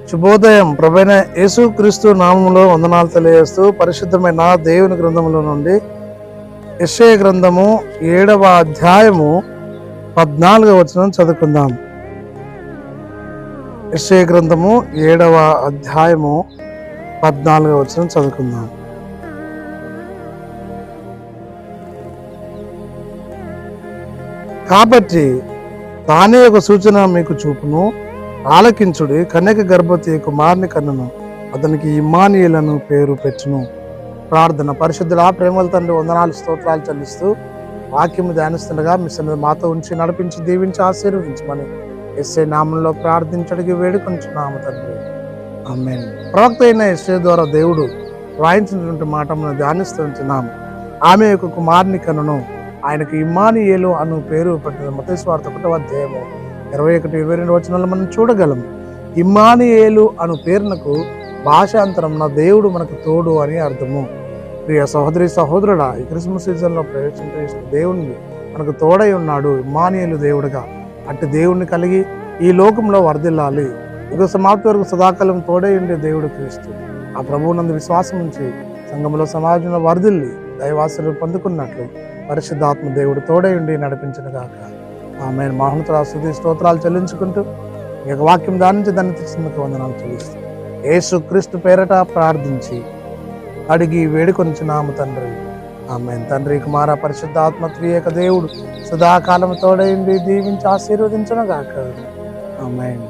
శుభోదయం. ప్రభువైన యేసుక్రీస్తు నామములో వందనాలు తెలియజేస్తూ పరిశుద్ధమైన దేవుని గ్రంథములో నుండి యెషయా గ్రంథము 7వ అధ్యాయము 14వ వచనం చదువుకుందాం. యెషయా గ్రంథము 7వ అధ్యాయము 14వ వచనం చదువుకుందాం. కాబట్టి తానే ఒక సూచన మీకు చూపును, ఆలకించుడి. కన్యక గర్భవతి కుమారుని కన్నును, అతనికి ఇమ్మానుయేలను పేరు పెట్టును. ప్రార్థన. పరిశుద్ధుడా, ప్రేమల తండ్రి, వందనాలు స్తోత్రాలు చెల్లిస్తూ వాక్యము ధ్యానిస్తుండగా మీ సన్నిధి మాతో ఉంచి నడిపించి దీవించి ఆశీర్వదించమని యేసయ్య నామంలో ప్రార్థించడికి వేడుకొంచున్నాము తండ్రి, ఆమేన్. ప్రవక్త అయిన యేసయ్య ద్వారా దేవుడు రాయించినటువంటి మాట మనం ధ్యానిస్తుంటున్నాము. ఆమె యొక్క కుమారుని కన్నును, ఆయనకు ఇమ్మానుయేలు అను పేరు పెట్టిన మత్తయి సువార్త 1వ అధ్యాయము 21-22 వచనాలు మనం చూడగలం. ఇమ్మానుయేలు అను పేరునకు భాషాంతరంన దేవుడు మనకు తోడు అని అర్థము. ప్రియ సహోదరి సహోదరుడా, ఈ క్రిస్మస్ సీజన్లో ప్రవేశించిన దేవుణ్ణి మనకు తోడై ఉన్నాడు ఇమ్మానుయేలు దేవుడుగా. అట్టి దేవుణ్ణి కలిగి ఈ లోకంలో వర్ధిల్లాలి. యుగ సమాప్తి వరకు సదాకాలం తోడై ఉండే దేవుడు క్రీస్తు. ఆ ప్రభువునందు విశ్వాసం ఉంచి సంఘంలో సమాజంలో వర్ధిల్లి దైవాశీర్వాదం పొందుకున్నట్లు పరిశుద్ధాత్మ దేవుడు తోడై ఉండి నడిపించిన గాక. ఆమేన్. మహోన్నతుల స్తుతి స్తోత్రాలు చెల్లించుకుంటూ ఈ యొక్క వాక్యం దానించి దాన్ని తెచ్చినందుకు వందనాలు చెల్లిస్తూ యేసుక్రీస్తు పేరట ప్రార్థించి అడిగి వేడుకొంచున్నాము తండ్రి, ఆమేన్. తండ్రి, కుమార, పరిశుద్ధాత్మ త్రియేక దేవుడు సదాకాలం తోడై ఉండి దీవించి ఆశీర్వదించును గాక. ఆమేన్.